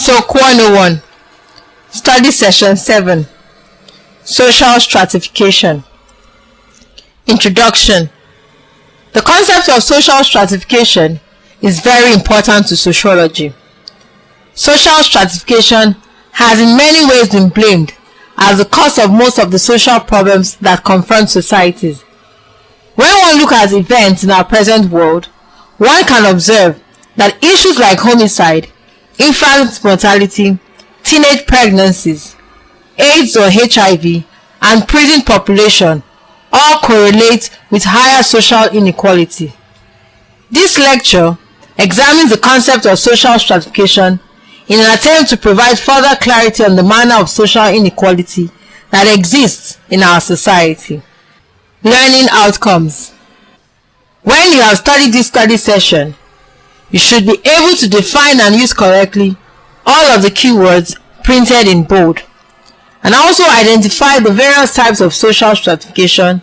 SOC 101 Study Session 7 Social Stratification. Introduction. The concept of social stratification is very important to sociology. Social stratification has in many ways been blamed as the cause of most of the social problems that confront societies. When one looks at events in our present world, one can observe that issues like homicide, infant mortality, teenage pregnancies, AIDS or HIV, and prison population all correlate with higher social inequality. This lecture examines the concept of social stratification in an attempt to provide further clarity on the manner of social inequality that exists in our society. Learning outcomes. When you have studied this study session, you should be able to define and use correctly all of the keywords printed in bold, and also identify the various types of social stratification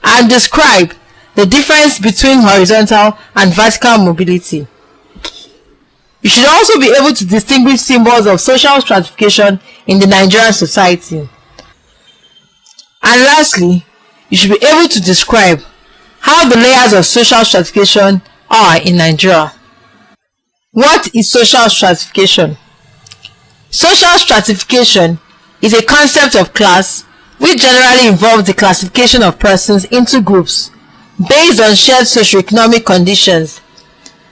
and describe the difference between horizontal and vertical mobility. You should also be able to distinguish symbols of social stratification in the Nigerian society. And lastly, you should be able to describe how the layers of social stratification are in Nigeria. What is social stratification? Social stratification is a concept of class which generally involves the classification of persons into groups based on shared socioeconomic conditions.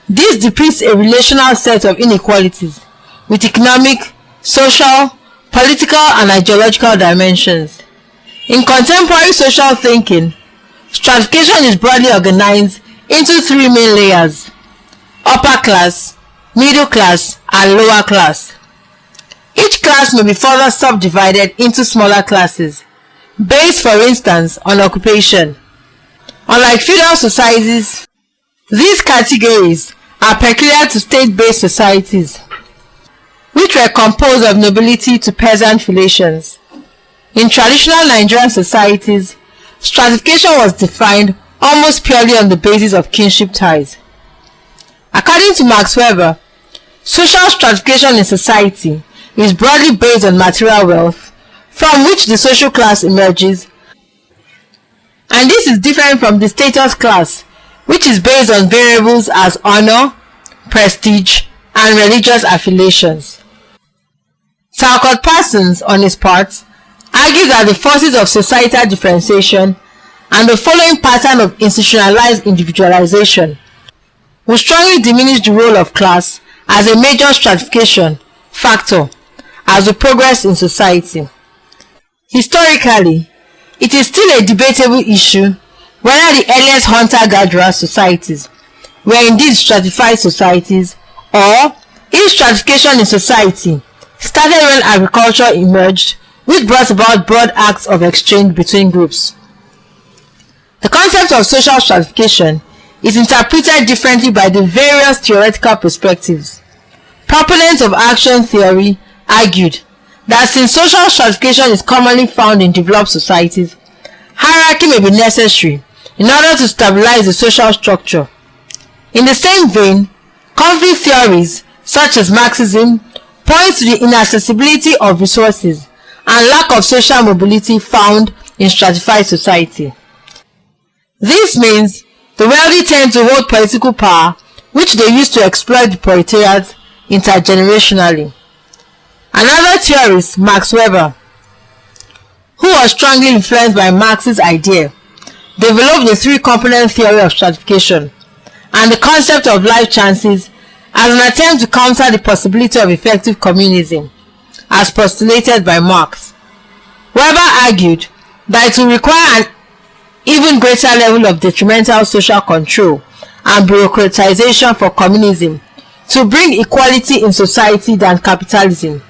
This depicts a relational set of inequalities with economic, social, political, and ideological dimensions. In contemporary social thinking, stratification is broadly organized into three main layers: upper class, middle class, and lower class. Each class may be further subdivided into smaller classes, based for instance on occupation. Unlike feudal societies, these categories are peculiar to state-based societies, which were composed of nobility to peasant relations. In traditional Nigerian societies, stratification was defined almost purely on the basis of kinship ties. According to Max Weber, social stratification in society is broadly based on material wealth, from which the social class emerges, and this is different from the status class, which is based on variables as honor, prestige, and religious affiliations. Talcott Parsons, on his part, argues that the forces of societal differentiation and the following pattern of institutionalized individualization will strongly diminish the role of class as a major stratification factor as we progress in society. Historically, it is still a debatable issue whether the earliest hunter-gatherer societies were indeed stratified societies, or if stratification in society started when agriculture emerged, which brought about broad acts of exchange between groups. The concept of social stratification is interpreted differently by the various theoretical perspectives. Proponents of action theory argued that since social stratification is commonly found in developed societies, hierarchy may be necessary in order to stabilize the social structure. In the same vein, conflict theories such as Marxism point to the inaccessibility of resources and lack of social mobility found in stratified society. This means the wealthy tend to hold political power, which they use to exploit the proletariat intergenerationally. Another theorist, Max Weber, who was strongly influenced by Marx's idea, developed the three-component theory of stratification and the concept of life chances as an attempt to counter the possibility of effective communism, as postulated by Marx. Weber argued that it will require an even greater level of detrimental social control and bureaucratization for communism to bring equality in society than capitalism.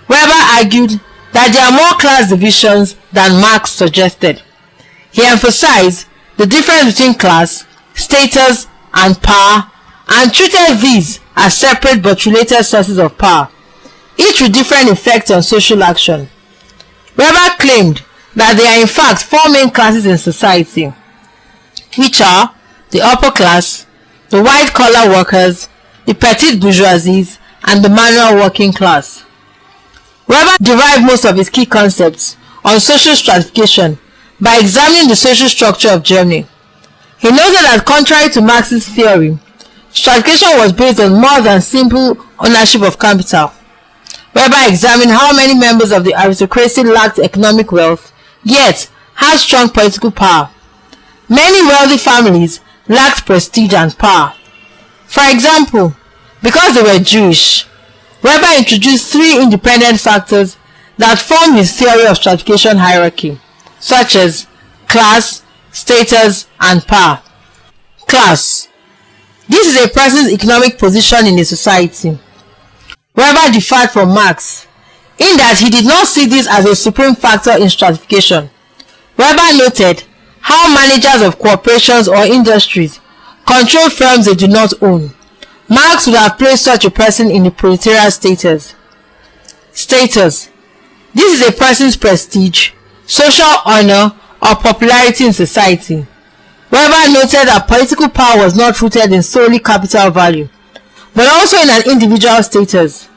Weber argued that there are more class divisions than Marx suggested. He emphasized the difference between class, status, and power, and treated these as separate but related sources of power, each with different effects on social action. Weber claimed that there are in fact four main classes in society, which are the upper class, the white-collar workers, the petite bourgeoisie, and the manual working class. Weber derived most of his key concepts on social stratification by examining the social structure of Germany. He noted that contrary to Marx's theory, stratification was based on more than simple ownership of capital. Weber examined how many members of the aristocracy lacked economic wealth, yet had strong political power. Many wealthy families lacked prestige and power. For example, because they were Jewish, Weber introduced three independent factors that form his theory of stratification hierarchy, such as class, status, and power. Class. This is a person's economic position in a society. Weber differed from Marx in that he did not see this as a supreme factor in stratification. Weber noted how managers of corporations or industries control firms they do not own. Marx would have placed such a person in the proletariat status. Status. This is a person's prestige, social honor, or popularity in society. Weber noted that political power was not rooted in solely capital value, but also in an individual status.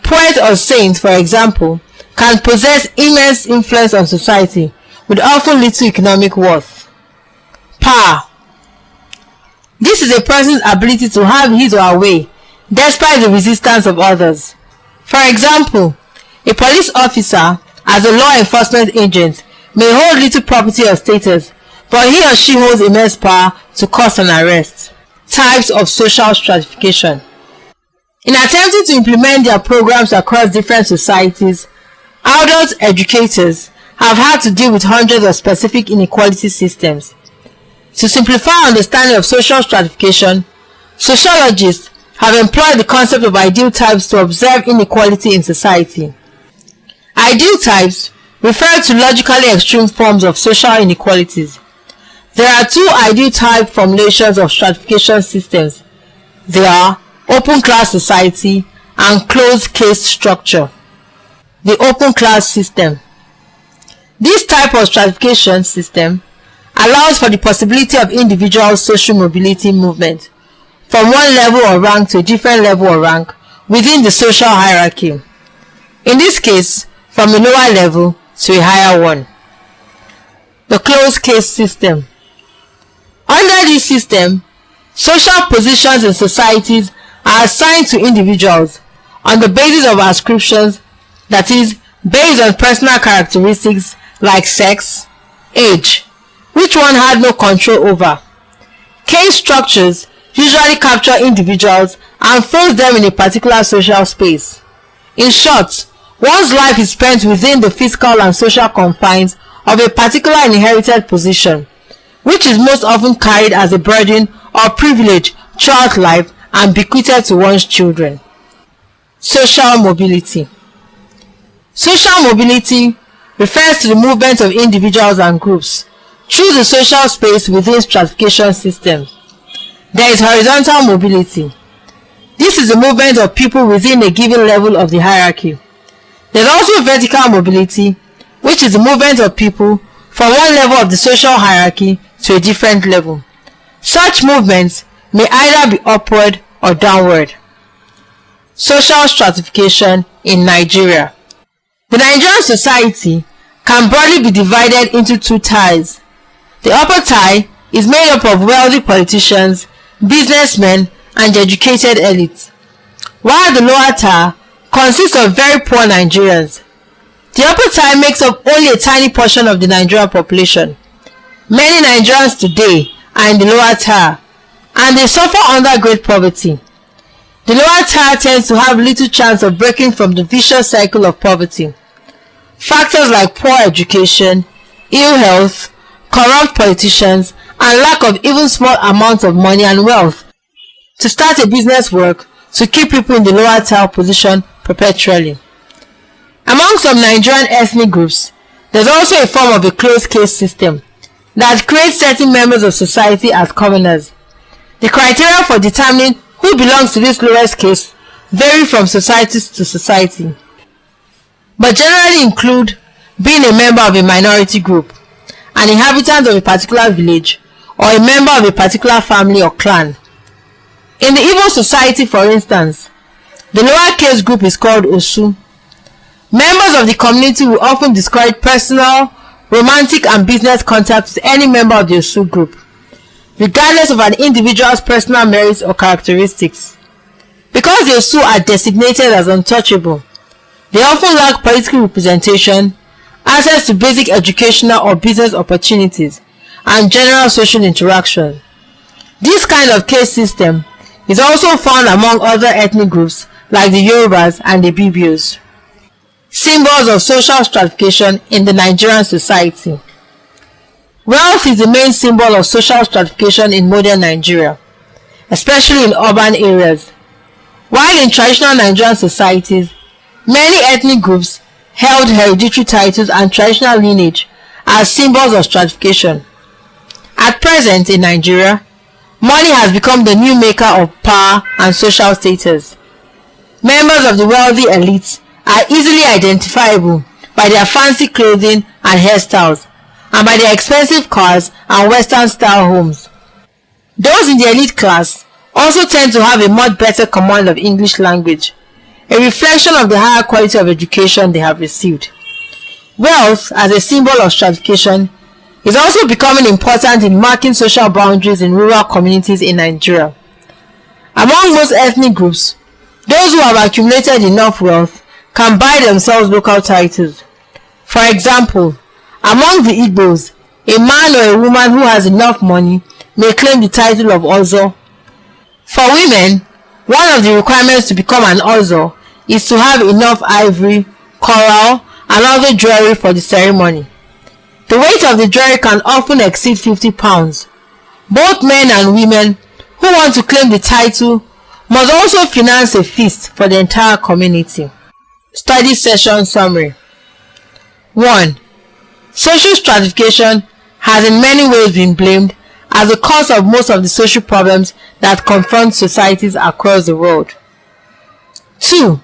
Poets or saints, for example, can possess immense influence on society with often little economic worth. Power. This is a person's ability to have his or her way despite the resistance of others. For example, a police officer, as a law enforcement agent, may hold little property or status, but he or she holds immense power to cause an arrest. Types of social stratification. In attempting to implement their programs across different societies, adult educators have had to deal with hundreds of specific inequality systems. To simplify understanding of social stratification, sociologists have employed the concept of ideal types to observe inequality in society. Ideal types refer to logically extreme forms of social inequalities. There are two ideal type formulations of stratification systems. They are open class society and closed case structure. The open class system. This type of stratification system allows for the possibility of individual social mobility movement from one level or rank to a different level or rank within the social hierarchy. In this case, from a lower level to a higher one. The closed case system. Under this system, social positions in societies are assigned to individuals on the basis of ascriptions, that is, based on personal characteristics like sex, age, which one had no control over. Case structures usually capture individuals and force them in a particular social space. In short, one's life is spent within the physical and social confines of a particular inherited position, which is most often carried as a burden or privilege throughout life and bequeathed to one's children. Social mobility. Social mobility refers to the movement of individuals and groups through the social space within stratification systems. There is horizontal mobility. This is the movement of people within a given level of the hierarchy. There is also vertical mobility, which is the movement of people from one level of the social hierarchy to a different level. Such movements may either be upward or downward. Social stratification in Nigeria. The Nigerian society can broadly be divided into two tiers. The upper tier is made up of wealthy politicians, businessmen, and educated elites, while the lower tier consists of very poor Nigerians. The upper tier makes up only a tiny portion of the Nigerian population. Many Nigerians today are in the lower tier, and they suffer under great poverty. The lower tier tends to have little chance of breaking from the vicious cycle of poverty. Factors like poor education, ill health, corrupt politicians, and lack of even small amounts of money and wealth to start a business work to keep people in the lower tier position perpetually. Among some Nigerian ethnic groups, there is also a form of a closed case system that creates certain members of society as commoners. The criteria for determining who belongs to this lowest case vary from society to society, but generally include being a member of a minority group, an inhabitant of a particular village, or a member of a particular family or clan. In the Igbo society, for instance, The lowercase group is called Osu. Members of the community will often discourage personal, romantic and business contact with any member of the Osu group, regardless of an individual's personal merits or characteristics. Because the Osu are designated as untouchable, they often lack political representation, access to basic educational or business opportunities, and general social interaction. This kind of caste system is also found among other ethnic groups like the Yorubas and the Ibibios. Symbols of social stratification in the Nigerian society. Wealth is the main symbol of social stratification in modern Nigeria, especially in urban areas. While in traditional Nigerian societies, many ethnic groups held hereditary titles and traditional lineage as symbols of stratification. At present in Nigeria, money has become the new maker of power and social status. Members of the wealthy elites are easily identifiable by their fancy clothing and hairstyles, and by their expensive cars and Western style homes. Those in the elite class also tend to have a much better command of English language, a reflection of the higher quality of education they have received. Wealth, as a symbol of stratification, is also becoming important in marking social boundaries in rural communities in Nigeria. Among most ethnic groups, those who have accumulated enough wealth can buy themselves local titles. For example, among the Igbos, a man or a woman who has enough money may claim the title of Ozo. For women, one of the requirements to become an Ozo is to have enough ivory, coral, and other jewelry for the ceremony. The weight of the jewelry can often exceed 50 pounds. Both men and women who want to claim the title must also finance a feast for the entire community. Study session summary. 1. Social stratification has in many ways been blamed as the cause of most of the social problems that confront societies across the world. 2.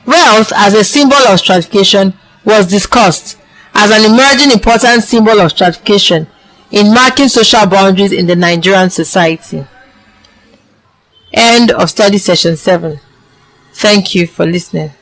Wealth as a symbol of stratification was discussed as an emerging important symbol of stratification in marking social boundaries in the Nigerian society. End of study session 7. Thank you for listening.